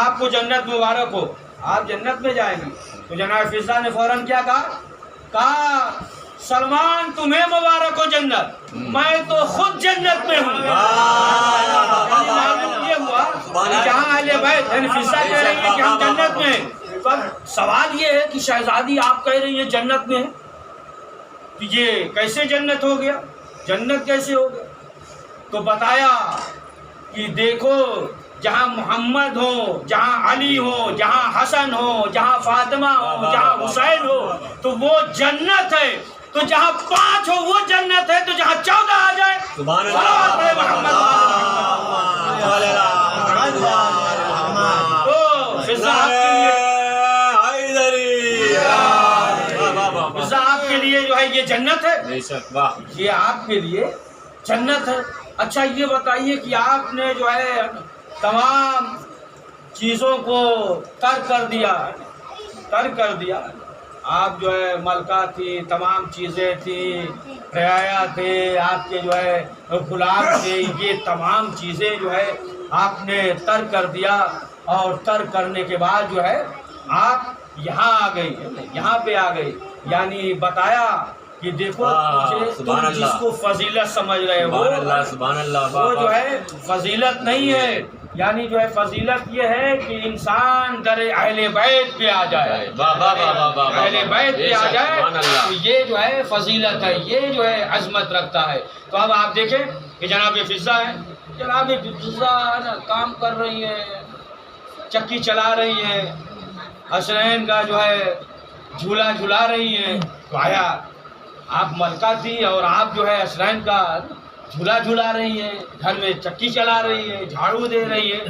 آپ کو جنت مبارک ہو، آپ جنت میں جائیں گے. تو جناب فضا نے فوراً کیا کہا سلمان تمہیں مبارک ہو جنت، میں تو خود جنت میں ہوں. معلوم یہ ہوا کہ جہاں اہل بیت یعنی فضا کہہ رہی ہے کہ ہم جنت میں ہیں. تو اب سوال یہ ہے کہ شہزادی آپ کہہ رہی ہیں جنت میں ہے، تو یہ کیسے جنت ہو گیا، جنت کیسے ہو گیا؟ تو بتایا کہ دیکھو جہاں محمد ہو، جہاں علی ہو، جہاں حسن ہو، جہاں فاطمہ ہو، جہاں حسین ہو تو وہ جنت ہے. تو جہاں 5 ہو وہ جنت ہے، تو جہاں 14 آ جائے سبحان تو فضا آپ کے لیے جو ہے یہ جنت ہے، یہ آپ کے لیے جنت ہے. اچھا یہ بتائیے کہ آپ نے جو ہے تمام چیزوں کو ترک کر دیا. آپ جو ہے ملکہ تھی، تمام چیزیں تھیں، رعایا تھے، آپ کے جو ہے غلام تھے، یہ تمام چیزیں جو ہے آپ نے ترک کر دیا. اور ترک کرنے کے بعد جو ہے آپ یہاں آ گئی، یہاں پہ آ گئی. یعنی بتایا کہ دیکھو تم جس کو فضیلت سمجھ رہے ہو وہ جو ہے فضیلت نہیں ہے. یعنی جو ہے فضیلت یہ ہے کہ انسان در اہل بیت پہ آ جائے، اہل بیت پہ آ جائے، تو یہ جو ہے فضیلت ہے، یہ جو ہے عظمت رکھتا ہے. تو اب آپ دیکھیں کہ جناب فضا ہے، جناب فضا کام کر رہی ہے، چکی چلا رہی ہے، حسنین کا جو ہے جھولا جھلا رہی ہیں. تو آیا آپ ملکہ تھی اور آپ جو ہے حسنین کا جھولا جھلا رہی ہیں، گھر میں چکی چلا رہی ہے، جھاڑو دے رہی ہے،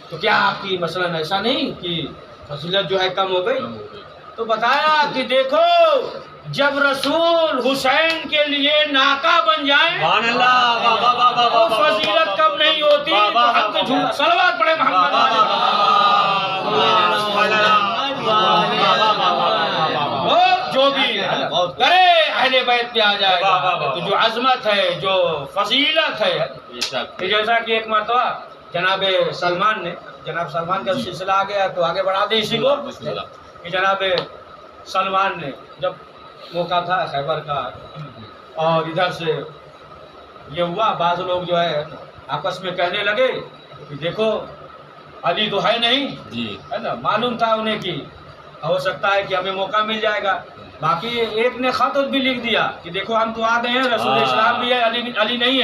تو کیا آپ کی مثلاً ایسا نہیں کہ فضیلت جو ہے کم ہو گئی؟ تو بتایا کہ دیکھو جب رسول حسین کے لیے ناکا بن جائیں تو فضیلت کم نہیں ہوتی. تو ہم تو جھولا صلوات پڑھے محمد جو بھی کرے اہل بیت پہ آ جائے گا. تو جو عظمت ہے، جو فضیلت ہے، جیسا کہ ایک مرتبہ جناب سلمان کا سلسلہ آ گیا تو آگے بڑھا دے اسی کو کہ جناب سلمان نے جب موقع تھا خیبر کا اور ادھر سے یہ ہوا بعض لوگ جو ہے آپس میں کہنے لگے کہ دیکھو علی تو ہے نہیں، ہے نا، معلوم تھا انہیں کہ ہو سکتا ہے کہ ہمیں موقع مل جائے گا. باقی ایک نے خط بھی لکھ دیا کہ دیکھو ہم تو آ گئے ہیں، رسول اسلام بھی ہے، علی نہیں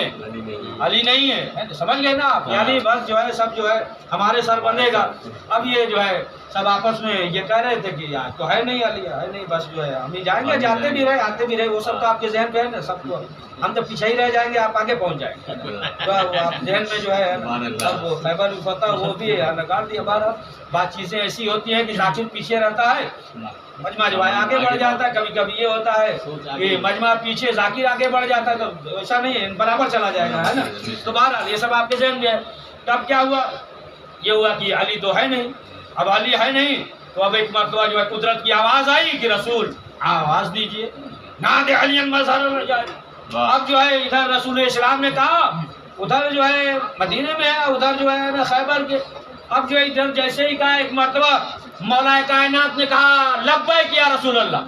ہے. سمجھ گئے نا آپ؟ یعنی بس جو ہے سب جو ہے ہمارے سر بنے گا. اب یہ جو ہے سب آپس میں یہ کہہ رہے تھے کہ یار تو ہے نہیں علی، ہے نہیں، بس جو ہے ہم ہی جائیں گے، جاتے بھی رہے آتے بھی رہے، وہ سب تو آپ کے ذہن پہ ہے نا. سب کو ہم تو پیچھے ہی رہ جائیں گے، آپ آگے پہنچ جائیں گے. تو آپ ذہن میں جو ہے سب خیبر فتح وہ بھی نکال دیا. بارہ بات چیزیں ایسی ہوتی ہیں کہ ذاکر پیچھے رہتا ہے، مجمع جو ہے آگے بڑھ جاتا ہے. کبھی کبھی یہ ہوتا ہے کہ مجمع پیچھے ذاکر آگے بڑھ جاتا ہے، تو ایسا نہیں ہے، برابر چلا جائے گا، ہے نا. تو بہرحال یہ سب آپ کے ذہن میں ہے. تب کیا ہوا؟ یہ ہوا کہ علی تو ہے نہیں. اب علی ہے نہیں تو اب ایک مرتبہ جو ہے قدرت کی آواز آئی کہ رسول آواز دیجئے، نادِ علی مظہر الرجال. اب جو ہے ادھر رسول اسلام نے کہا، ادھر جو ہے مدینے میں ہے، ادھر جو ہے خیبر کے. اب جو ہے ادھر جیسے ہی کہا ایک مرتبہ مولا کائنات نے کہا لبیک یا رسول اللہ.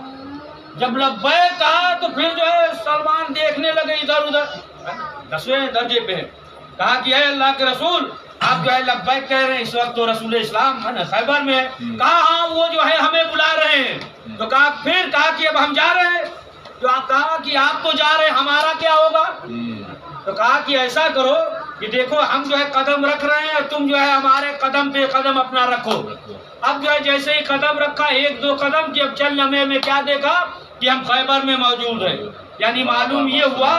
جب لبیک کہا تو پھر جو ہے سلمان دیکھنے لگے ادھر ادھر، 10ویں درجے پہ کہا کہ اے اللہ کے رسول آپ جو ہے لبیک کہہ رہے ہیں، اس وقت تو رسول اسلام ہے نا خیبر میں ہے. کہا ہاں وہ جو ہے ہمیں بلا رہے ہیں. تو کہا پھر کہا کہ اب ہم جا رہے ہیں. جو آپ کہا کہ آپ تو جا رہے ہیں، ہمارا کیا ہوگا؟ تو کہا کہ ایسا کرو کہ دیکھو ہم جو ہے قدم رکھ رہے ہیں، تم جو ہے ہمارے قدم پہ قدم اپنا رکھو. اب جو ہے جیسے ہی قدم رکھا 1-2 قدم کی، اب چل لمحے میں کیا دیکھا کہ ہم خیبر میں موجود ہیں. یعنی معلوم یہ ہوا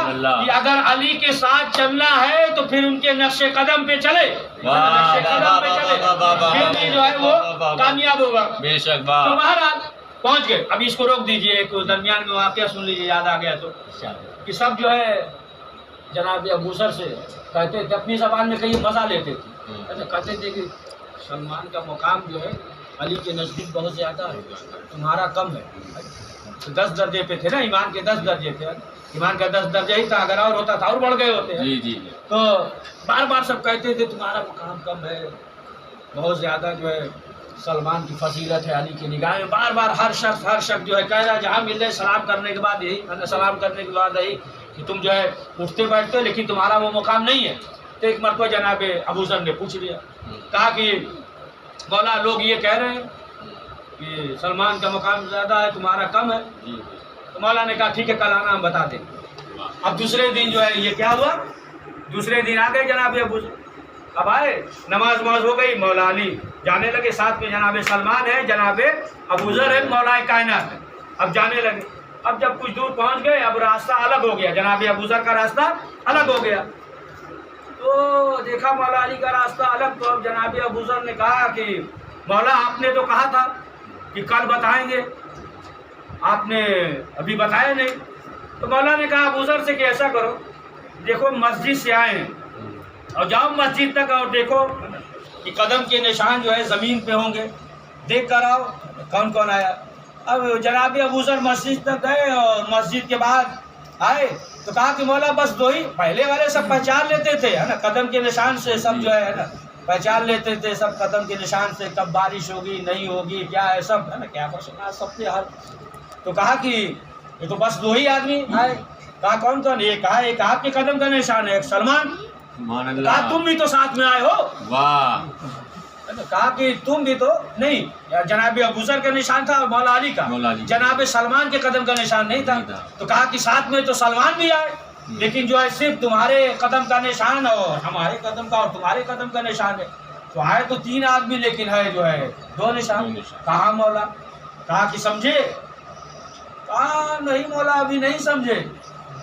کہ اگر علی کے ساتھ چلنا ہے تو پھر ان کے نقش قدم پہ چلے، پھر بھی جو ہے وہ کامیاب ہوگا. تو بہرحال پہنچ گئے. اب اس کو روک دیجئے، ایک درمیان میں واقعہ سن لیجئے، یاد آ گیا تو کہ سب جو ہے جناب ابو ذر سے کہتے تھے، اپنی زبان میں کئی مزہ لیتے تھے، کہتے تھے کہ سلمان کا مقام جو ہے علی کے نزدیک بہت زیادہ ہے، تمہارا کم ہے. 10 درجے پہ تھے نا، ایمان کے 10 درجے تھے، ایمان کا 10 درجہ ہی تھا، اگر اور ہوتا تھا اور بڑھ گئے ہوتے ہیں. تو بار بار سب کہتے تھے تمہارا مقام کم ہے. بہت زیادہ جو ہے سلمان کی فضیلت ہے علی کی نگاہ میں. بار بار ہر شخص جو ہے کہہ رہا ہے جہاں مل رہے سلام کرنے کے بعد یہی سلام کرنے کے بعد یہی کہ تم جو ہے اٹھتے بیٹھتے ہو لیکن تمہارا وہ مقام نہیں ہے. تو ایک مرتبہ جناب ابو ذر نے پوچھ لیا, کہا کہ مولا لوگ یہ کہہ رہے ہیں کہ سلمان کا مقام زیادہ ہے تمہارا کم ہے. تو مولا نے کہا ٹھیک ہے کل آنا ہم بتاتے ہیں. اب دوسرے دن جو ہے یہ کیا ہوا, دوسرے دن آ گئے جناب ابو ذر. اب آئے نماز ہو گئی, مولا علی جانے لگے, ساتھ میں جناب سلمان ہے, جناب ابو ذر ہے, مولا کائنات ہے. اب جانے لگے. اب جب کچھ دور پہنچ گئے اب راستہ الگ ہو گیا, جناب ابو ذر کا راستہ الگ ہو گیا. تو دیکھا مولا علی کا راستہ الگ. تو اب جناب ابو ذر نے کہا کہ مولا آپ نے تو کہا تھا کہ کل بتائیں گے, آپ نے ابھی بتایا نہیں. تو مولا نے کہا ابو ذر سے کہ ایسا کرو, دیکھو مسجد سے آئے ہیں اور جاؤ مسجد تک اور دیکھو کہ قدم کے نشان جو ہے زمین پہ ہوں گے, دیکھ کر آؤ کون کون آیا. اب جناب ابو ذر مسجد تک گئے اور مسجد کے بعد آئے تو کہا کہ مولا بس دو ہی, پہلے والے سب پہچان لیتے تھے ہے نا, قدم کے نشان سے سب جو ہے نا پہچان لیتے تھے, سب قدم کے نشان سے کب بارش ہوگی نہیں ہوگی کیا ہے سب ہے نا, کیا پرسنا سب کے حال. تو کہا کہ یہ تو بس دو ہی آدمی آئے. کہا کون کون, یہ کہا ایک آپ کے قدم کا نشان ہے, ایک سلمان. کہا تم بھی تو ساتھ میں آئے ہو. واہ. کہا کہ تم بھی تو نہیں, جناب ابو ذر کا نشان تھا اور مولا علی کا, جناب سلمان کے قدم کا نشان نہیں تھا. تو کہا کہ ساتھ میں تو سلمان بھی آئے لیکن جو ہے صرف تمہارے قدم کا نشان اور ہمارے قدم کا اور تمہارے قدم کا نشان ہے. تو آئے تو تین آدمی لیکن ہے جو ہے دو نشان. کہا مولا, کہا کہ سمجھے. کہا نہیں مولا ابھی نہیں سمجھے.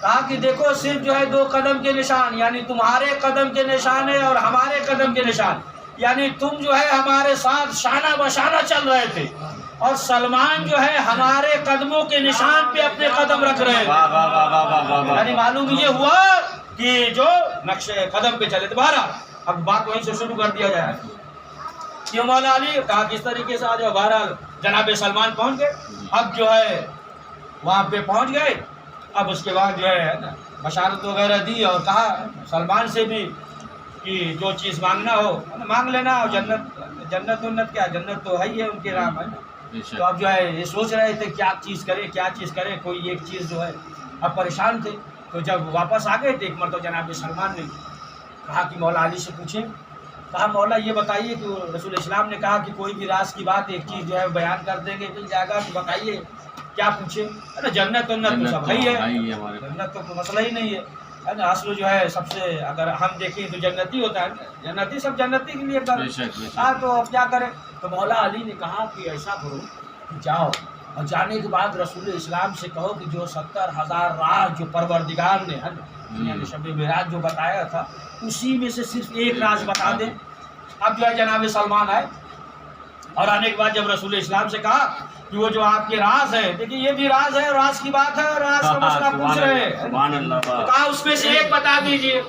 کہا کہ دیکھو صرف جو ہے دو قدم کے نشان, یعنی تمہارے قدم کے نشان ہے اور ہمارے قدم کے نشان, یعنی تم جو ہے ہمارے ساتھ شانہ بشانہ چل رہے تھے اور سلمان جو ہے ہمارے قدموں کے نشان پہ اپنے قدم رکھ رہے تھے. یعنی معلوم یہ ہوا کہ جو نقش قدم پہ چلے. دوبارہ اب بات وہیں سے شروع کر دیا جائے. کیوں مولا علی, کہا کس طریقے سے آ جاؤ. بہرحال جناب سلمان پہنچ گئے. اب جو ہے وہاں پہ پہنچ گئے. اب اس کے بعد جو ہے بشارت وغیرہ دی اور کہا سلمان سے بھی کہ جو چیز مانگنا ہو مانگ لینا, اور جنت کیا, جنت تو ہے ہی ہے ان کے نام ہے. تو اب جو ہے یہ سوچ رہے تھے کیا چیز کرے, کوئی ایک چیز جو ہے اب پریشان تھے. تو جب واپس آ گئے تو ایک مرتبہ جناب سلمان نے کہا کہ مولا علی سے پوچھیں. کہا مولا یہ بتائیے کہ رسول اسلام نے کہا کہ کوئی بھی راز کی بات ایک چیز جو ہے بیان کر دیں گے مل جائے گا, تو بتائیے کیا پوچھیں. جنت تو سب ہے, جنت تو مسئلہ ہی نہیں ہے نا. اصل جو ہے سب سے اگر ہم دیکھیں تو جنتی ہوتا ہے, جنتی سب جنتی کے لیے کر. ہاں تو اب کیا کریں. تو مولا علی نے کہا کہ ایسا کرو کہ جاؤ اور جانے کے بعد رسول اسلام سے کہو کہ جو 70,000 راز جو پروردگار نے یعنی شب معراج جو بتایا تھا اسی میں سے صرف ایک راز بتا دیں. اب جو ہے جناب سلمان آئے اور آنے کے بعد جب رسول اسلام سے کہا کہ وہ جو آپ کے راز ہے, دیکھیے یہ بھی راز ہے, راز کی بات ہے, راز کا مسئلہ پوچھ رہے ہیں. کہا اس میں سے ایک بتا دیجئے.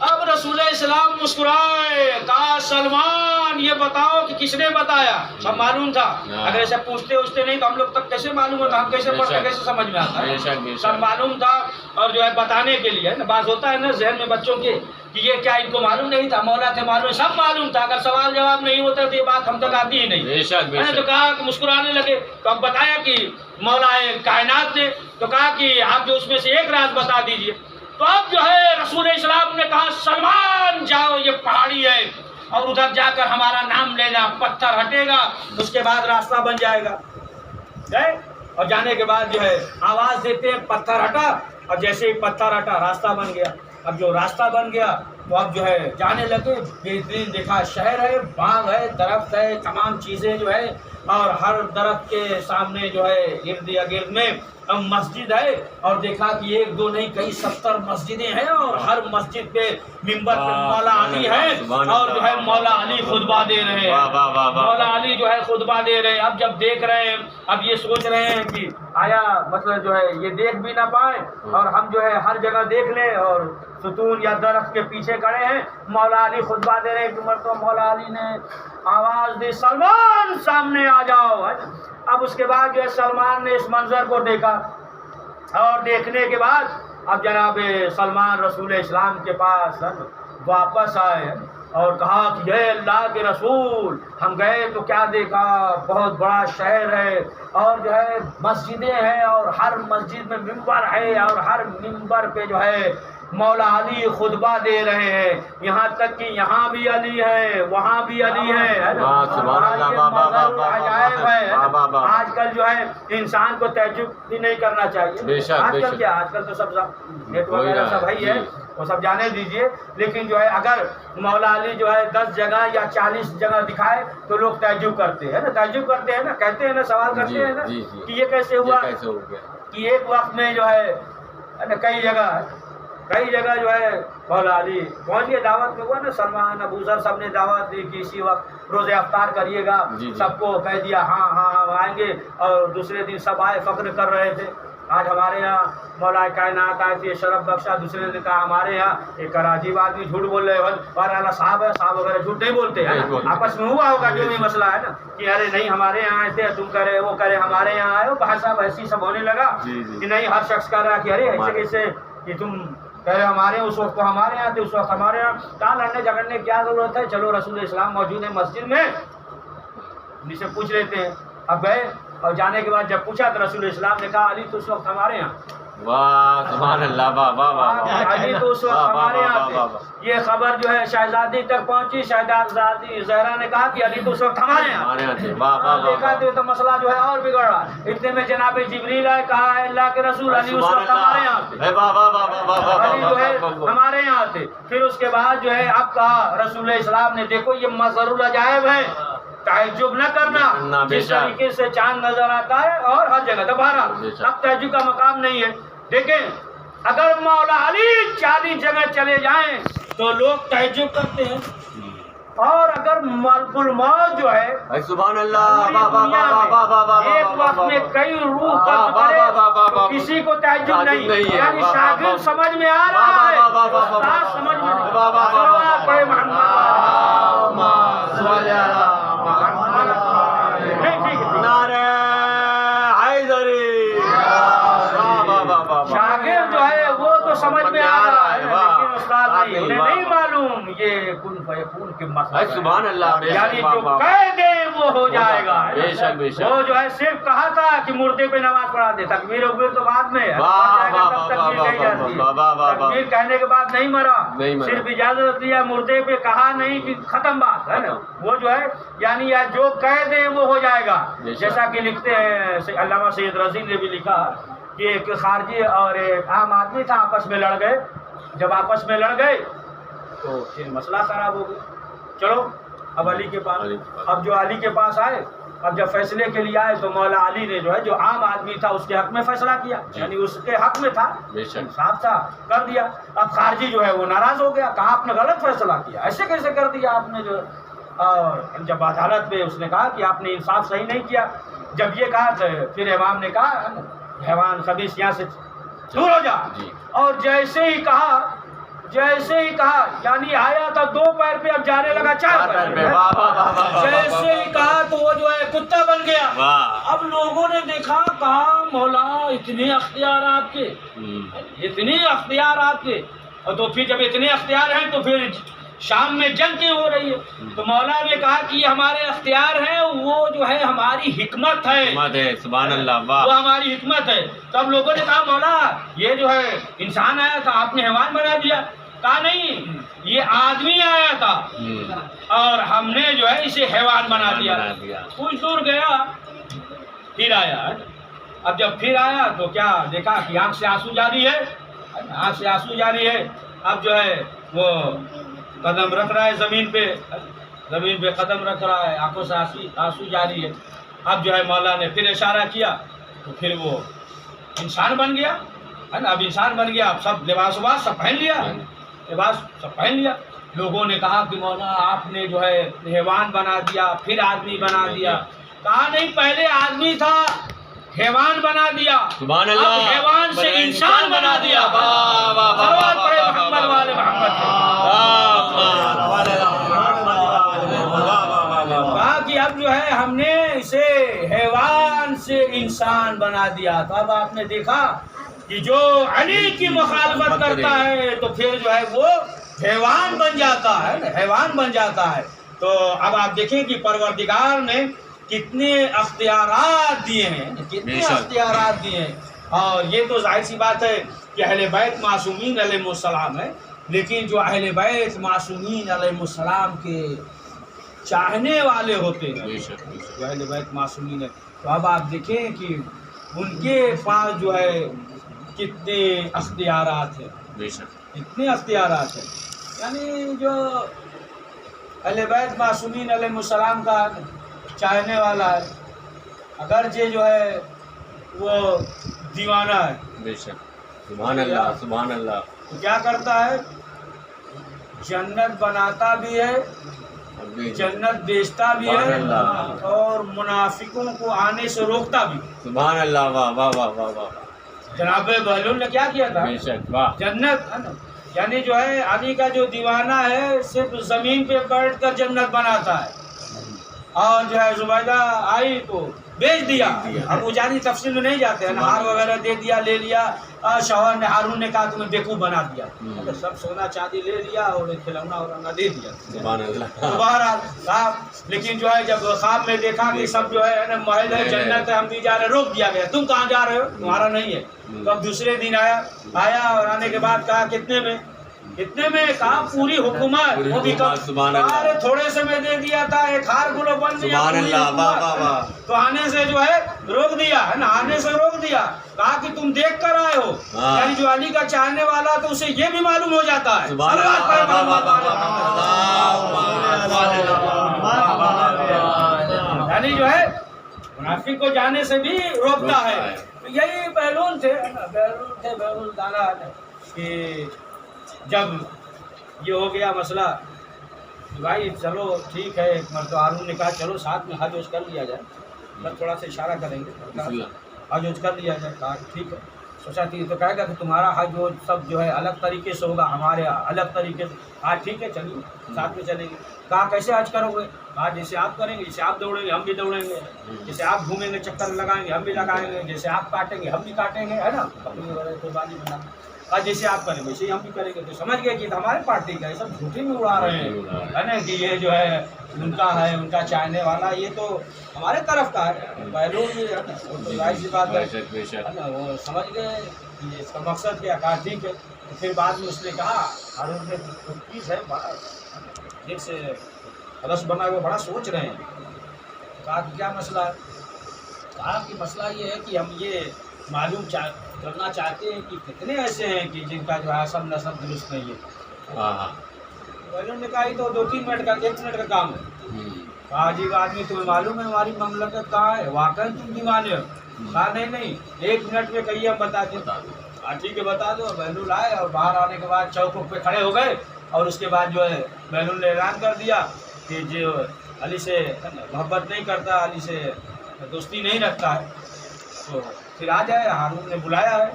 اب رسول اسلام مسکرائے, کہا سلمان یہ بتاؤ کہ کس نے بتایا. سب معلوم تھا, اگر ایسے پوچھتے نہیں تو ہم لوگ تک کیسے معلوم ہوتا, ہم کیسے پڑھتے کیسے سمجھ میں آتا. سب معلوم تھا اور جو ہے بتانے کے لیے بات ہوتا ہے نا ذہن میں بچوں کے کہ یہ کیا ان کو معلوم نہیں تھا, مولا تھے معلوم, سب معلوم تھا. اگر سوال جواب نہیں ہوتا تو یہ بات ہم تک آتی ہی نہیں. تو کہا کہ مسکرانے لگے. تو اب بتایا کہ مولا کائنات نے, تو کہا کہ آپ جو اس میں سے ایک راز بتا دیجئے. تو اب جو ہے رسول اسلام نے کہا سلمان جاؤ, یہ پہاڑی ہے اور ادھر جا کر ہمارا نام لینا, پتھر ہٹے گا اس کے بعد راستہ بن جائے گا. گئے اور جانے کے بعد جو ہے آواز دیتے ہیں پتھر ہٹا, اور جیسے ہی پتھر ہٹا راستہ بن گیا. اب جو راستہ بن گیا تو اب جو ہے جانے لگے. بہترین دیکھا شہر ہے, باغ ہے, درخت ہے, تمام چیزیں جو ہے, اور ہر درخت کے سامنے جو ہے ارد گرد میں مسجد ہے. اور دیکھا کہ ایک دو نہیں کئی 70 مسجدیں ہیں, اور ہر مسجد پہ منبر پہ مولا علی ہے, اور جو ہے مولا علی خطبہ دے رہے ہیں. مولا علی جو ہے خطبہ دے رہے ہیں. اب جب دیکھ رہے ہیں, اب یہ سوچ رہے ہیں کہ آیا مطلب جو ہے یہ دیکھ بھی نہ پائیں اور ہم جو ہے ہر جگہ دیکھ لیں, اور ستون یا درخت کے پیچھے کھڑے ہیں, مولا علی خطبہ دے رہے ہیں. کہ مرتبہ مولا علی نے آواز دی سلمان سامنے آ جاؤ. اب اس کے بعد جو ہے سلمان نے اس منظر کو دیکھا, اور دیکھنے کے بعد اب جناب سلمان رسول اسلام کے پاس واپس آئے. اور کہا کہ یہ اللہ کے رسول، ہم گئے تو کیا دیکھا، بہت بڑا شہر ہے اور جو ہے مسجدیں ہیں اور ہر مسجد میں ممبر ہے اور ہر ممبر پہ جو ہے مولا علی خطبہ دے رہے ہیں، یہاں تک کہ یہاں بھی علی ہے وہاں بھی علی ہے۔ آج کل جو ہے انسان کو تعجب بھی نہیں کرنا چاہیے، آج کل کیا، آج کل تو سب نیٹ وغیرہ سب ہے، وہ سب جانے دیجئے، لیکن جو ہے اگر مولا علی جو ہے 10 جگہ یا 40 جگہ دکھائے تو لوگ تعجب کرتے ہیں نا، تعجب کرتے ہیں نا، کہتے ہیں نا، سوال کرتے ہیں نا کہ یہ کیسے ہوا کہ ایک وقت میں جو ہے کئی جگہ جو ہے مولا علی پہنچ گئے، دعوت میں ہوا نا، سلمان ابو ذر سب نے دعوت دی کہ اسی وقت روزے افطار کریے گا، سب کو کہہ دیا ہاں ہم آئیں گے، اور دوسرے دن سب آئے، فخر کر رہے تھے، آج ہمارے یہاں مولا کائنات آئے تھے شرف بخشا، دوسرے نے کہا ہمارے یہاں ایک عجیب آدمی جھوٹ بول رہے ہیں، اور اللہ صاحب ہے، صاحب وغیرہ جھوٹ نہیں بولتے ہیں، آپس میں ہوا ہوگا جو بھی مسئلہ ہے نا کہ ارے نہیں ہمارے یہاں آئے تھے، تم کرے وہ کرے ہمارے یہاں آئے ہو، بھائی صاحب ایسی سب ہونے لگا کہ نہیں، ہر شخص کہہ رہا کہ ارے ایسے کیسے کہ تم کہہ رہے ہمارے اس وقت تو ہمارے یہاں تھے، اس وقت ہمارے یہاں، کہاں لڑنے جھگڑنے کیا ضرورت ہے، چلو رسول اسلام موجود ہے مسجد میں، ان سے پوچھ لیتے ہیں۔ اب گئے اور جانے کے بعد جب پوچھا تو رسول اسلام نے کہا علی تو اس وقت ہمارے یہاں، واہ سبحان اللہ، واہ واہ واہ، علی تو اس وقت ہمارے یہاں تھے۔ یہ خبر جو ہے شہزادی تک پہنچی، شہزادی زہرا نے کہا کہ علی تو اس وقت ہمارے یہاں تھے، دیکھا تو مسئلہ جو ہے اور بگڑ رہا، اتنے میں جناب جبریل آئے، کہا ہے اللہ کے رسول علی اس وقت ہمارے یہاں تھے، علی جو ہے ہمارے یہاں تھے۔ پھر اس کے بعد جو ہے اب کہا رسول اسلام نے دیکھو یہ مظہر العجائب ہے، تعجب نہ کرنا، جس طریقے سے چاند نظر آتا ہے اور ہر جگہ دوبارہ، اب تعجب کا مقام نہیں ہے۔ دیکھیں اگر مولا علی 40 جگہ چلے جائیں تو لوگ تعجب کرتے ہیں، اور اگر ملک الموت جو ہے سبحان اللہ ایک وقت میں کئی روح قبض کرے تو کسی کو تعجب نہیں، یعنی شاگرد سمجھ میں آ رہا ہے، استاد سمجھ میں نہیں۔ صلوات پڑھے شاگرد جو ہے وہ تو سمجھ میں آ رہا ہے، لیکن استاد نہیں معلوم یہ کن فیکون کے مسئلہ، سبحان اللہ، یعنی جو کہہ دے وہ ہو جائے گا۔ وہ جو ہے صرف کہا تھا کہ مردے پہ نماز پڑھا دے، تکبیر اکبیر تو بعد میں، تکبیر کہنے کے بعد نہیں مرا، صرف اجازت دیا، مردے پہ کہا نہیں کہ ختم بات ہے نا، وہ جو ہے یعنی جو کہہ دے وہ ہو جائے گا۔ جیسا کہ لکھتے ہیں علامہ سید رضی نے بھی لکھا کہ ایک خارجی اور ایک عام آدمی تھا، آپس میں لڑ گئے، جب آپس میں لڑ گئے تو پھر مسئلہ خراب ہو گیا، چلو اب علی کے پاس، اب جو علی کے پاس آئے، اب جب فیصلے کے لیے آئے تو مولا علی نے جو ہے جو عام آدمی تھا اس کے حق میں فیصلہ کیا، یعنی اس کے حق میں تھا، انصاف تھا، کر دیا۔ اب خارجی جو ہے وہ ناراض ہو گیا، کہا آپ نے غلط فیصلہ کیا، ایسے کیسے کر دیا آپ نے، جو اور جب عدالت میں اس نے کہا کہ آپ نے انصاف صحیح نہیں کیا، جب یہ کہا تو پھر امام نے کہا حیوان خبیث یہاں سے دور ہو جا، اور جیسے ہی کہا یعنی آیا تھا 2 پیر پہ، اب جانے لگا 4 پیر پہ، جیسے ہی کہا تو وہ جو ہے کتا بن گیا۔ اب لوگوں نے دیکھا، کہا مولا اتنے اختیار آپ کے، اتنے اختیار آپ کے، اور تو پھر جب اتنے اختیار ہیں تو پھر شام میں جنگ کیوں ہو رہی ہے؟ تو مولا نے کہا کہ یہ ہمارے اختیار ہیں، وہ جو ہے ہماری حکمت ہے، سبحان اللہ، وہ ہماری حکمت ہے۔ تو اب لوگوں نے کہا مولا یہ جو ہے انسان آیا تھا آپ نے حیوان بنا دیا، کہا نہیں یہ آدمی آیا تھا اور ہم نے جو ہے اسے حیوان بنا دیا۔ کچھ دور گیا پھر آیا، اب جب پھر آیا تو کیا دیکھا کہ آنکھ سے آنسو جاری ہے، اب جو ہے وہ قدم رکھ رہا ہے زمین پہ قدم رکھ رہا ہے، آنکھوں سے آنسو جاری ہے۔ اب جو ہے مولا نے پھر اشارہ کیا تو پھر وہ انسان بن گیا، ہے نا، اب انسان بن گیا، اب سب لباس سب پہن لیا، لوگوں نے کہا کہ مولا آپ نے جو ہے حیوان بنا دیا پھر آدمی بنا دیا، کہا نہیں پہلے آدمی تھا حیوان بنا دیا، سبحان اللہ، اب حیوان سے انسان بنا دیا۔ صلوات پڑھے محمد والے محمد پہ۔ کہا کہ اب جو ہے ہم نے اسے حیوان سے انسان بنا دیا۔ تو اب آپ نے دیکھا کہ جو علی کی مخالفت کرتا ہے تو پھر جو ہے وہ حیوان بن جاتا ہے نا، حیوان بن جاتا ہے. تو اب آپ دیکھیں کہ پروردگار نے کتنے اختیارات دیے ہیں، کتنے اختیارات دیے ہیں. اور یہ تو ظاہر سی بات ہے کہ اہل بیت معصومین علیہ السلام ہے، لیکن جو اہل بیت معصومین علیہ السلام کے چاہنے والے ہوتے ہیں، جو اہل بیت معصومین ہے، تو اب آپ دیکھیں کہ ان کے پاس جو ہے کتنے اختیارات ہیں، کتنے اختیارات ہیں. یعنی جو اہل بیت معصومین علیہ السلام کا چاہنے والا ہے، اگرچہ جو ہے وہ دیوانہ ہے، بے شک. سبحان اللہ سبحان اللہ. تو کیا کرتا ہے؟ جنت بناتا بھی ہے، جنت بیچتا بھی ہے، اور منافقوں کو آنے سے روکتا بھی. سبحان اللہ. واہ واہ واہ واہ واہ. جناب بہلول نے کیا کیا تھا؟ بے شک. واہ. جنت ہے نا، یعنی جو ہے علی کا جو دیوانہ ہے صرف زمین پہ بیٹھ کر جنت بناتا ہے، اور جو ہے زبیدہ آئی تو بیچ دیا. اب وہ جانی تفصیل میں نہیں جاتے ہیں، ہار وغیرہ دے دیا، لے لیا. شوہر نے، ہارون نے کہا تمہیں بیوقوف بنا دیا، سب سونا چاندی لے لیا اور کھلونا ورنا دے دیا. سبحان اللہ. تو بہرحال صاحب، لیکن جو ہے جب خواب میں دیکھا کہ سب جو ہے محل ہے، جنت ہے، ہم بھی جا رہے، روک دیا گیا. تم کہاں جا رہے ہو؟ تمہارا نہیں ہے. تو اب دوسرے دن آیا اور آنے کے بعد کہا کتنے میں؟ کتنے میں؟ کہا پوری حکومت. وہ بھی ارے تھوڑے سے میں دے دیا تھا، ایک ہار گلو بن گیا. سبحان اللہ. واہ واہ واہ. تو آنے سے جو ہے روک دیا ہے نا، آنے سے روک دیا. کہا کہ تم دیکھ کر آئے ہو، یعنی جو علی کا چاہنے والا تو اسے یہ بھی معلوم ہو جاتا ہے. سبحان اللہ. یعنی جو ہے منافق کو جانے سے بھی روکتا ہے. یہی بہلول تھے، بہلول دانا کہ جب یہ ہو گیا مسئلہ، بھائی چلو ٹھیک ہے، مرد ہارون نے کہا چلو ساتھ میں حج کر لیا جائے، بس تھوڑا سا اشارہ کریں گے، حج کر لیا جائے. کہا ٹھیک ہے. سوچا کہ تو کہے گا کہ تمہارا حج وہ سب جو ہے الگ طریقے سے ہوگا، ہمارے الگ طریقے سے. ہاں ٹھیک ہے چلیے ساتھ میں چلیں گے. کہا کیسے حج کرو گے؟ کہا جیسے آپ کریں گے، جیسے آپ دوڑیں گے ہم بھی دوڑیں گے، جیسے آپ گھومیں گے چکر لگائیں گے ہم بھی لگائیں گے، جیسے آپ کاٹیں گے ہم بھی کاٹیں گے، ہے نا، بکری وغیرہ قربانی بنا. کہا جیسے آپ کریں ویسے ہی ہم بھی کریں گے. تو سمجھ گئے کہ ہمارے پارٹی کا ہے، سب جھوٹی میں اڑا رہے ہیں، ہے نا، کہ یہ جو ہے ان کا ہے، ان کا چاہنے والا، یہ تو ہمارے طرف کا ہے. بہلول بھی ہے نا، وہ تو ظاہر سی بات ہے نا، وہ سمجھ گئے کہ اس کا مقصد کیا. کہا ٹھیک ہے. تو پھر بعد میں اس نے کہا، ہارون نے چیز ہے بڑا ایک سے رس بنا ہوا، بڑا سوچ رہے ہیں. کہا کہ کیا مسئلہ ہے؟ کہا کہ مسئلہ یہ ہے کہ ہم یہ معلوم کرنا چاہتے ہیں کہ کتنے ایسے ہیں کہ جن کا جو ہے سب نسب درست نہیں ہے. بہلول نے کہا یہ تو 2-3 منٹ کا، 1 منٹ کا کام ہے. کہا عجیب آدمی، تمہیں معلوم ہے ہماری مملکت کہاں ہے؟ واقعی تم دیوانے ہو؟ کہا نہیں 1 منٹ میں کہیے ہم بتا دیں. ہاں ٹھیک ہے بتا دو. بہلول آئے اور باہر آنے کے بعد چوکوں پہ کھڑے ہو گئے، اور اس کے بعد جو ہے بہلول نے اعلان کر دیا کہ جو علی سے محبت نہیں کرتا، علی سے دوستی نہیں رکھتا ہے، تو پھر آ جائے. ہارون نے بلایا ہے.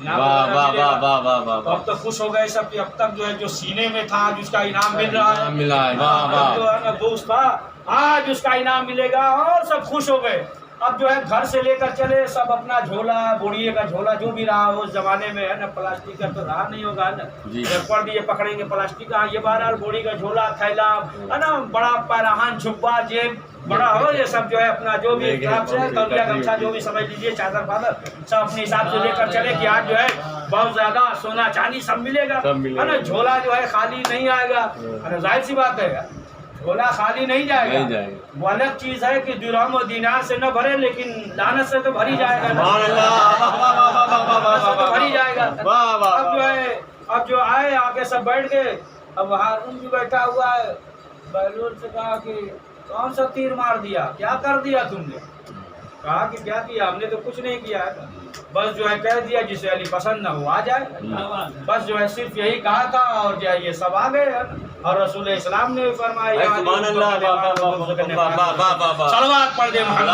اب تو خوش ہو گئے سب کہ اب تک جو ہے جو سینے میں تھا آج اس کا انعام مل رہا ہے، جو ہے نا بوجھ تھا آج اس کا انعام ملے گا، اور سب خوش ہو گئے. اب جو ہے گھر سے لے کر چلے سب اپنا جھولا، بوڑھیے کا جھولا جو بھی رہا اس زمانے میں، ہے نا، پلاسٹک کا تو رہا نہیں ہوگا نا، پڑ دیے پکڑیں گے پلاسٹک کا. یہ بہرحال بوڑھی کا جھولا، تھیلا، ہے نا، بڑا پیراہن، جھبا، جیب بڑا ہو، یہ سب جو ہے اپنا جو بھی حساب سے تولیہ گمچھا جو بھی سمجھ لیجیے، چادر پادر سب اپنے حساب سے لے کر چلے کہ آج جو ہے بہت زیادہ سونا چاندی سب ملے گا، ہے نا. جھولا جو ہے خالی نہیں آئے گا، ظاہر سی بات ہے، جھولا خالی نہیں جائے گا. وہ الگ چیز ہے کہ درہم و دینار سے نہ بھرے، لیکن لعنت سے تو بھری جائے گا، بھری جائے گا. اب جو ہے اب جو آئے آگے سب بیٹھ گئے. اب ہارون بھی بیٹھا ہوا ہے. بہلول سے کہا کہ کون سا تیر مار دیا، کیا کر دیا تم نے؟ کہا کہ کیا کیا، ہم نے تو کچھ نہیں کیا ہے، بس جو ہے کہہ دیا جسے علی پسند نہ ہو آ جائے. بس جو ہے صرف یہی کہا تھا، اور جو ہے یہ سب آ گئے. اور رسول اسلام نے فرمایا صلوات پڑھ دے محمد،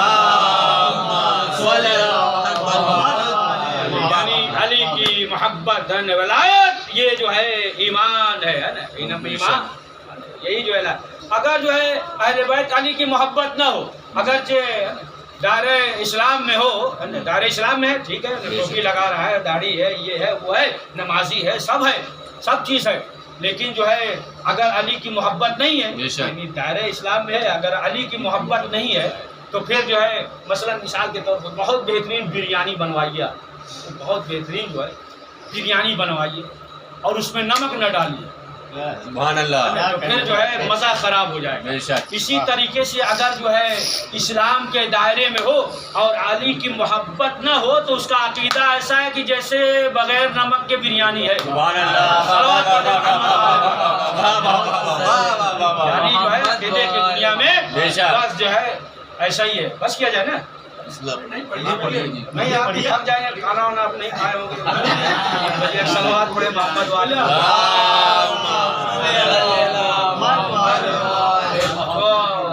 یعنی علی کی محبت ولایت یہ جو ہے ایمان ہے نا، ایمان یہی جو ہے. اگر جو ہے اہل بیت علی کی محبت نہ ہو، اگرچہ دار اسلام میں ہو، دار اسلام میں ہے ٹھیک ہے، ٹوپی لگا رہا ہے، داڑھی ہے، یہ ہے وہ ہے، نمازی ہے، سب چیز ہے، لیکن جو ہے اگر علی کی محبت نہیں ہے، یعنی دائرہ اسلام میں ہے، اگر علی کی محبت نہیں ہے تو پھر جو ہے مثلا مثال کے طور پر بہت بہترین بریانی بنوائیے، بہت بہترین جو ہے بریانی بنوائیے اور اس میں نمک نہ ڈالیے، سبحان اللہ، تو پھر جو ہے مزہ خراب ہو جائے گا۔ اسی طریقے سے اگر جو ہے اسلام کے دائرے میں ہو اور علی کی محبت نہ ہو تو اس کا عقیدہ ایسا ہے کہ جیسے بغیر نمک کے بریانی ہے، سبحان اللہ، یعنی جو ہے عقیدے کی دنیا میں بس جو ہے ایسا ہی ہے۔ بس کیا جائے نا، نہیں آپ تھک جائیں گے، کھانا وانا آپ نہیں کھائے ہوں گے، صلوات پڑھے محمد والے۔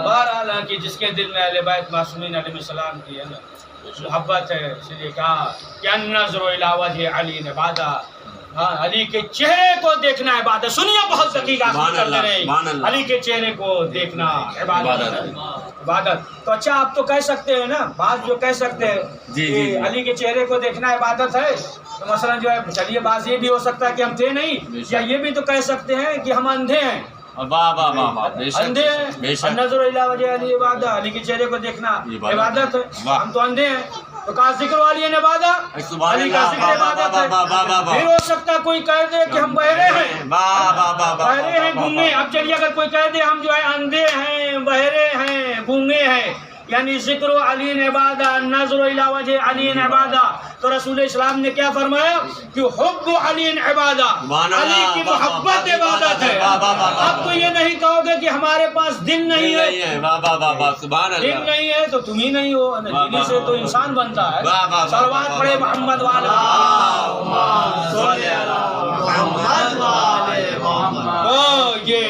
بہرحال کہ جس کے دل میں اہل بیت معصومین علیہ السلام کی ہے نا محبت ہے، اس لیے کہا کہ النظر الی وجہ علی عبادۃ، ہاں علی کے چہرے کو دیکھنا عبادت۔ سنیے بہت دقیق کرتے رہے، علی کے چہرے کو دیکھنا عبادت۔ تو اچھا آپ تو کہہ سکتے ہیں نا، بات جو کہہ سکتے ہیں کہ علی کے چہرے کو دیکھنا عبادت ہے، تو مثلا جو ہے چلیے بات یہ بھی ہو سکتا ہے کہ ہم تھے نہیں، یا یہ بھی تو کہہ سکتے ہیں کہ ہم اندھے ہیں، اندھے ہیں، نظر الی وجہ علی عبادۃ، علی کے چہرے کو دیکھنا عبادت ہے، ہم تو اندھے ہیں، تو کہا ذکر والی عبادت، علی کا ذکر عبادت ہے۔ پھر ہو سکتا ہے کوئی کہہ دے کہ ہم بہرے ہیں، بہرے ہیں گونگے، اب چلیے اگر کوئی کہہ دے ہم جو ہے اندھے ہیں، بہرے ہیں، گونگے ہیں، یعنی ذکر علی عبادت، نظر الی وجہ علی عبادت، تو رسول اسلام نے کیا فرمایا کہ حب علی عبادت، علی کی محبت عبادت ہے۔ اب تو یہ نہیں کہو گے کہ ہمارے پاس دل نہیں ہے، دل نہیں ہے تو تم ہی نہیں ہو، دل سے تو انسان بنتا ہے۔ صلوات پڑھے محمد والے۔ تو یہ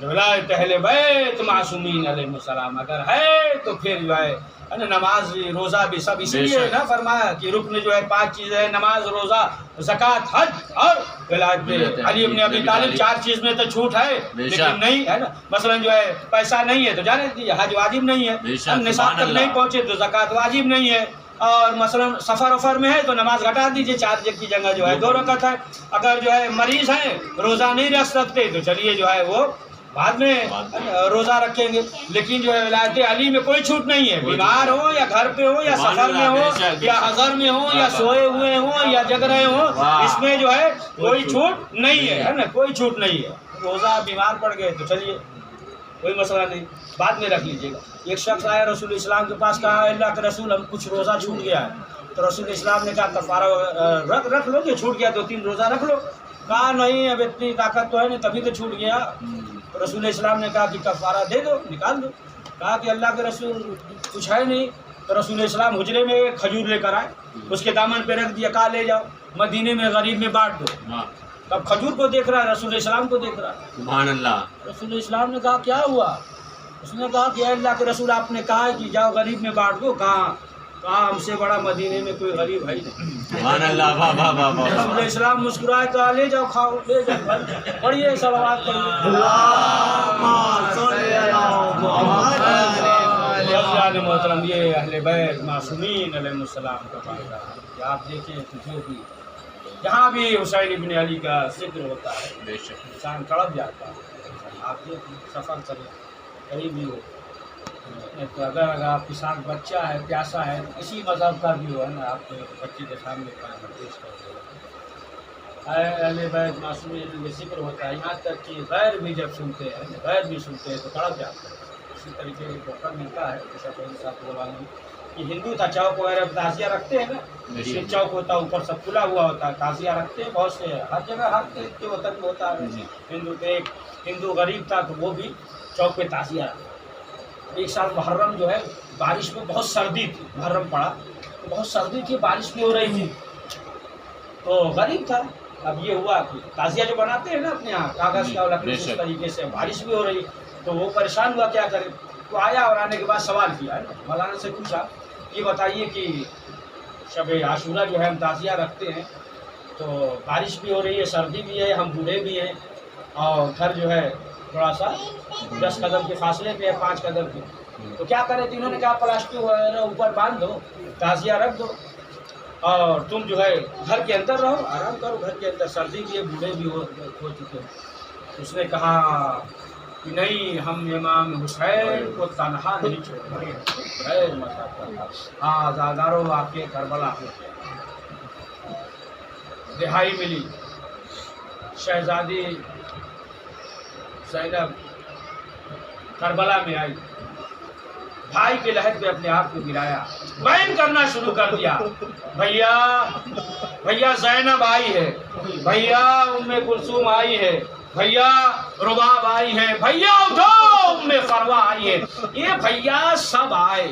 ولایت اہل بیت معصومین علیہ السلام اگر ہے تو پھر جو ہے نماز بھی روزہ بھی سب اسی لیے نا فرمایا کہ رکن جو ہے 5 چیزیں ہیں، نماز، روزہ، زکوٰۃ، حج اور ولایت علی ابن ابی طالب۔ 4 چیز میں تو چھوٹ ہے لیکن نہیں ہے نا، مثلا جو ہے پیسہ نہیں ہے تو جانے دیجیے حج واجب نہیں ہے، نصاب تک نہیں پہنچے تو زکوٰۃ واجب نہیں ہے، اور مثلا سفر وفر میں ہے تو نماز گھٹا دیجیے، 4 کی جگہ جو ہے 2 رکعت ہے۔ اگر جو ہے مریض ہیں روزہ نہیں رکھ سکتے تو چلیے جو ہے وہ بعد میں روزہ رکھیں گے، لیکن جو ہے ولایت علی میں کوئی چھوٹ نہیں ہے، بیمار ہو یا گھر پہ ہو یا سفر میں ہو یا حضر میں ہو یا سوئے ہوئے ہوں یا جگ رہے ہوں، اس میں جو ہے کوئی چھوٹ نہیں ہے نا، کوئی چھوٹ نہیں ہے۔ روزہ بیمار پڑ گئے تو چلیے کوئی مسئلہ نہیں، بعد میں رکھ لیجیے گا۔ ایک شخص آیا رسول اسلام کے پاس، کہا اللہ کے رسول ہم کچھ روزہ چھوٹ گیا ہے، تو رسول اسلام نے کہا کفارہ رکھ لو، کہ چھوٹ گیا 2-3 روزہ رکھ لو۔ کہا نہیں اب اتنی طاقت تو ہے نہیں، تبھی تو چھوٹ گیا۔ رسول اسلام نے کہا کہ کفارہ دے دو، نکال دو۔ کہا کہ اللہ کے رسول کچھ ہے نہیں، تو رسول اسلام حجرے میں ایک کھجور لے کر آئے، اس کے دامن پہ رکھ دیا، کہا لے جاؤ مدینے میں غریب میں بانٹ دو۔ اب کھجور کو دیکھ رہا ہے، رسول اسلام کو دیکھ رہا ہے۔ سبحان اللہ۔ رسول اسلام نے کہا کیا ہوا؟ اس نے کہا کہ اے اللہ کے رسول آپ نے کہا کہ جاؤ غریب میں بانٹ دو، کہا ہم سے بڑا مدینے میں کوئی غریب ہے نہیں۔ سبحان اللہ، واہ واہ واہ واہ۔ رسول اسلام مسکرائے، کہا لے جاؤ کھاؤ، لے جاؤ، پڑھیے صلوات پڑھیے۔ محترم یہ اہل بیت معصومین علیہ السلام کا فائدہ ہے کہ آپ دیکھیں جو بھی جہاں بھی حسین ابن علی کا ذکر ہوتا ہے انسان تڑپ جاتا ہے۔ آپ دیکھیں سفر کریں کہیں بھی ہو، تو اگر آپ کے ساتھ بچہ ہے پیاسا ہے، کسی مذہب کا بھی ہو ہے نا، آپ کے بچے کے سامنے پیش کر دیں، اہل بیت معصومین میں ذکر ہوتا ہے، یہاں تک کہ غیر بھی جب سنتے ہیں، غیر بھی سنتے ہیں تو تڑپ جاتے ہیں۔ اسی طریقے ایک موقع ملتا ہے جیسا پہلے صاحب زبان یہ ہندو تھا، چوک وغیرہ تعزیہ رکھتے ہیں نا، چوک ہوتا ہے اوپر سب کھلا ہوا ہوتا ہے، تعزیہ رکھتے ہیں بہت سے، ہر جگہ ہر کے وطن میں ہوتا ہے ہندو۔ تو ایک ہندو غریب تھا تو وہ بھی چوک پہ تعزیہ رکھا۔ ایک سال محرم جو ہے بارش میں بہت سردی تھی، محرم پڑا تو بہت سردی تھی، بارش بھی ہو رہی تھی، تو غریب تھا۔ اب یہ ہوا کہ تعزیہ جو بناتے ہیں نا اپنے یہاں کاغذ کا لکڑی اس طریقے سے، بارش بھی ہو رہی تو وہ پریشان ہوا کیا کرے، تو آیا اور آنے کے بعد سوال کیا، مولانا سے پوچھا یہ بتائیے کہ شب عاشورہ جو ہے ہم تعزیہ رکھتے ہیں تو بارش بھی ہو رہی ہے، سردی بھی ہے، ہم بوڑھے بھی ہیں اور گھر جو ہے تھوڑا سا 10 قدم کے فاصلے پہ ہے، 5 قدم کے، تو کیا کرے؟ تو انہوں نے کہا پلاسٹک وغیرہ اوپر باندھ دو، تعزیہ رکھ دو اور تم جو ہے گھر کے اندر رہو، آرام کرو گھر کے اندر، سردی بھی ہے، بوڑھے بھی ہو چکے ہیں۔ اس نے کہا کہ نہیں، ہم امام حسین کو تنہا نہیں چھوڑیں گے۔ ہاں آزاداروں، واقعے کربلا ہو گیا، رہائی ملی، شہزادی زینب کربلا میں آئی، بھائی کے لحد پہ اپنے آپ کو گرایا، بیان کرنا شروع کر دیا، بھیا زینب آئی ہے، بھیا ام کلثوم آئی ہے، بھیا رباب آئی ہے، بھیا اٹھو ام فروا آئی ہے۔ یہ بھیا سب آئے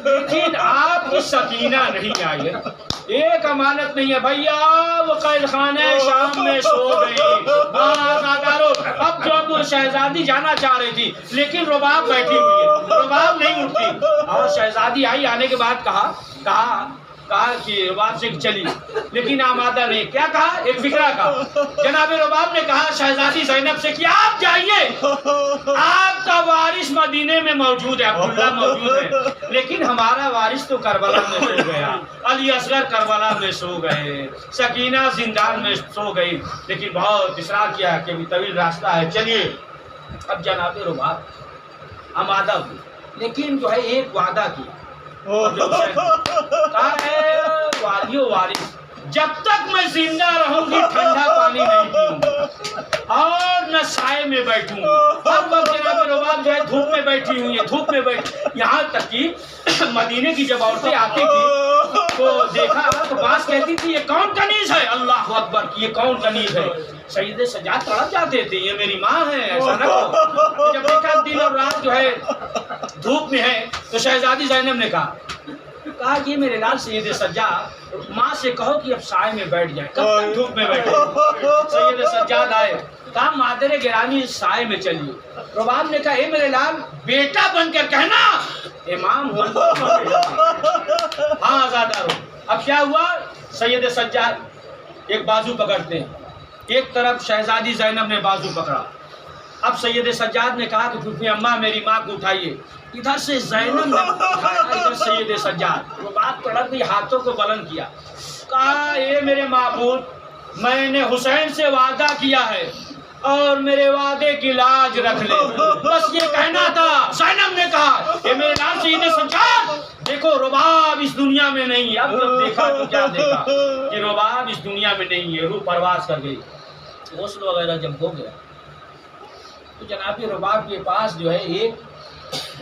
لیکن آپ کی سکینہ نہیں آئی ہے، ایک امانت نہیں ہے۔ بھیا وہ قید خانہ شام میں سو گئی۔ اب جو شہزادی جانا چاہ رہی تھی لیکن رباب بیٹھی ہوئی ہے، رباب نہیں اٹھتی، اور شہزادی آئی، آنے کے بعد کہا کہ رباب سے چلی، لیکن آمادہ نہیں۔ کیا کہا؟ ایک فکرہ کہا۔ جناب رباب نے کہا شہزادی زینب سے کہ آپ جائیے، آپ کا وارث مدینے میں موجود ہے، عبداللہ موجود ہے، لیکن ہمارا وارث تو کربلا میں سو گیا، علی اصغر کربلا میں سو گئے، سکینہ زندان میں سو گئی، لیکن بہت اصرار کیا کہ طویل راستہ ہے، چلیے۔ اب جناب رباب آمادہ ہوئی، لیکن جو ہے ایک وعدہ کیا، کہا ہے والیو وارث، جب تک میں زندہ رہوں گی ٹھنڈا پانی نہیں پیوں گا اور نہ سائے میں بیٹھوں گی۔ ہر وقت جناب رباب جو ہے دھوپ میں بیٹھی ہوئی ہے، دھوپ میں بیٹھی، یہاں تک کہ مدینے کی جب عورتیں آتی تھی تو دیکھا تو بعض کہتی تھی یہ کون کنیز ہے، اللہ اکبر، یہ کون کنیز ہے۔ سید سجاد تڑپ جاتے تھے، یہ میری ماں ہے، ایسا نہ کرو۔ جب دیکھا دن اور رات جو ہے دھوپ میں ہے تو شہزادی زینب نے کہا کہ یہ میرے لال سید سجاد، ماں سے کہو کہ اب سائے میں بیٹھ جائے، کب تک دھوپ میں بیٹھے۔ سید سجاد آئے، کہا مادر گرامی سائے میں چلیے۔ رباب نے کہا اے میرے لال، بیٹا بن کر کہنا، امام بن کر۔ ہاں آزادارو، اب کیا ہوا؟ سید سجاد ایک بازو پکڑتے ہیں، ایک طرف شہزادی زینب نے بازو پکڑا۔ اب سید سجاد نے کہا کہ پھوپھی اماں میری ماں کو اٹھائیے، ادھر سے زینب نے اٹھایا، ادھر سید سجاد۔ وہ بات تڑپ گئی، ہاتھوں کو بلند کیا، کہا اے میرے معبود، میں نے حسین سے وعدہ کیا ہے اور میرے وعدے کی لاج رکھ لے، بس یہ کہنا تھا۔ زینب نے کہا اے میرے لال سید سجاد، دیکھو رباب اس دنیا میں نہیں ہے۔ اب جب دیکھا تو کیا دیکھا کہ رباب اس دنیا میں نہیں ہے، روح پرواز کر گئی۔ غسل وغیرہ جب ہو گیا تو جناب رباب کے پاس جو ہے ایک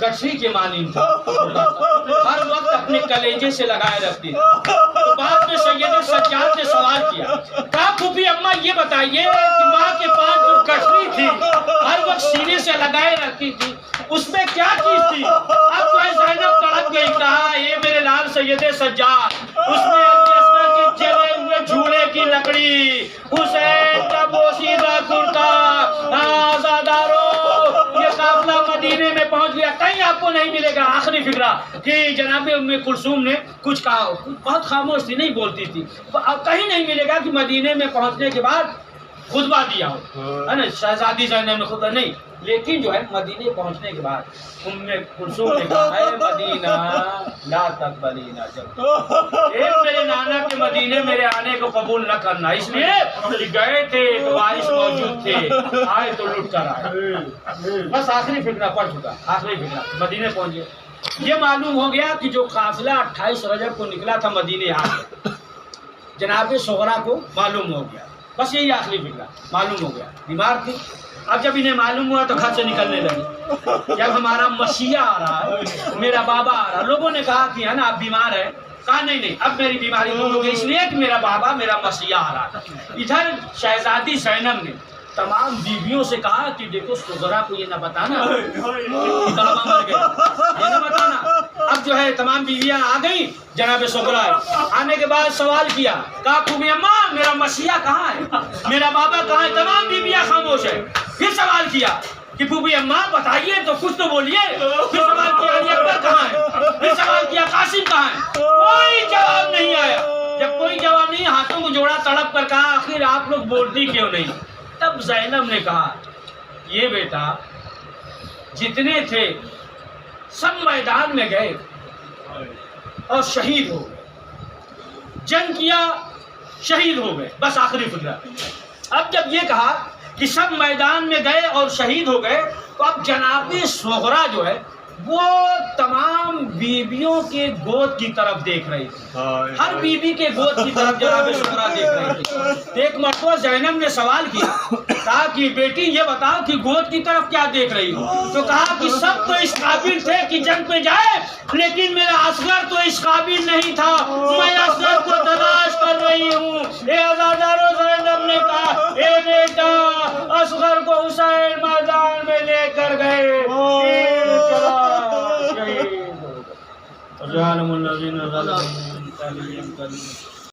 گٹھری کے مانند تھا، ہر وقت اپنے کلیجے سے لگائے رکھتی تھی۔ تو بعد میں سید سجاد نے سوال کیا، کہا پھوپھی اماں یہ بتائیے کہ ماں کے پاس جو گٹھری تھی ہر وقت سینے سے لگائے رکھتی تھی، اس میں کیا چیز تھی؟ اب جو ہے زینب تڑپ گئی، کہا اے میرے لال سید سجاد، اس میں علی اصغر کے جلے ہوئے جھولے کی لکڑی، حسین کا بوسیدہ کرتا۔ آزادارو، یہ قافلہ مدینے میں پہنچ گیا، کہیں آپ کو نہیں ملے گا۔ آخری فکرہ کہ جناب ام کلثوم نے کچھ کہا، بہت خاموش تھی، نہیں بولتی تھی، کہیں نہیں ملے گا کہ مدینے میں پہنچنے کے بعد خطبہ دیا ہو، ہے نا، شہزادی زینب نے خطبہ نہیں، لیکن جو ہے مدینے پہنچنے کے بعد ام کلثوم نے کہا اے مدینہ لا تقبلینا، جب میرے نانا کے مدینے میرے آنے کو قبول نہ کرنا، اس لیے گئے تھے تو وارث موجود تھے، آئے تو لٹ کر آئے۔ بس آخری فکرہ پڑ چکا، آخری فکرہ مدینے پہنچ گئے۔ یہ معلوم ہو گیا کہ جو قافلہ 28 رجب کو نکلا تھا مدینے آ گیا، جناب صغرا کو معلوم ہو گیا، بس یہی آخری فکرہ معلوم ہو گیا۔ بیمار تھی، اب جب انہیں معلوم ہوا تو گھر سے نکلنے لگی، جب ہمارا مسیح آ رہا ہے، میرا بابا آ رہا، لوگوں نے کہا کہ ہے نا آپ بیمار ہیں، کہا نہیں اب میری بیماری دور ہو گئی، اس لیے کہ میرا بابا میرا مسیح آ رہا۔ ادھر شہزادی زینب نے تمام بیویوں سے کہا کہ دیکھو صغرا کو یہ نہ بتانا بابا مر گیا، یہ نہ بتانا۔ اب جو ہے تمام بیویاں آ گئی، جناب صغرا آنے کے بعد سوال کیا، کہا پھوپھی اماں میرا مسیح کہاں ہے، میرا بابا کہاں ہے؟ تمام بیویاں خاموش ہیں۔ پھر سوال کیا کہ پھوپھی اماں بتائیے تو کچھ تو بولیے۔ پھر سوال کیا علی اکبر کہاں ہے؟ پھر سوال کیا قاسم کہاں ہے؟ کوئی جواب نہیں آیا۔ جب کوئی جواب نہیں، ہاتھوں کو جوڑا، تڑپ کر کہا آخر آپ لوگ بولتی کیوں نہیں؟ تب زینب نے کہا یہ بیٹا جتنے تھے سب میدان میں گئے اور شہید ہو گئے، جنگ کیا شہید ہو گئے، بس آخری فکرہ۔ اب جب یہ کہا کہ سب میدان میں گئے اور شہید ہو گئے، تو اب جناب صغرا جو ہے وہ تمام بیویوں کے گود کی طرف دیکھ رہی تھی، ہر بیوی کے گود کی طرف جناب صغرا دیکھ رہی تھی۔ تو ایک مرتبہ زینب نے سوال کیا، کہا کہ بیٹی یہ بتاؤ کہ گود کی طرف کیا دیکھ رہی ہو؟ تو کہا کہ سب تو اس قابل تھے کہ جنگ پہ جائے، لیکن میرا اصغر تو اس قابل نہیں تھا، میں اصغر کو تلاش کر رہی ہوں۔ اے عزادارو، زینب نے کہا اے بیٹا، اصغر کو حسین میدان میں لے کر گئے، تیر چلا شہید ہو گئے۔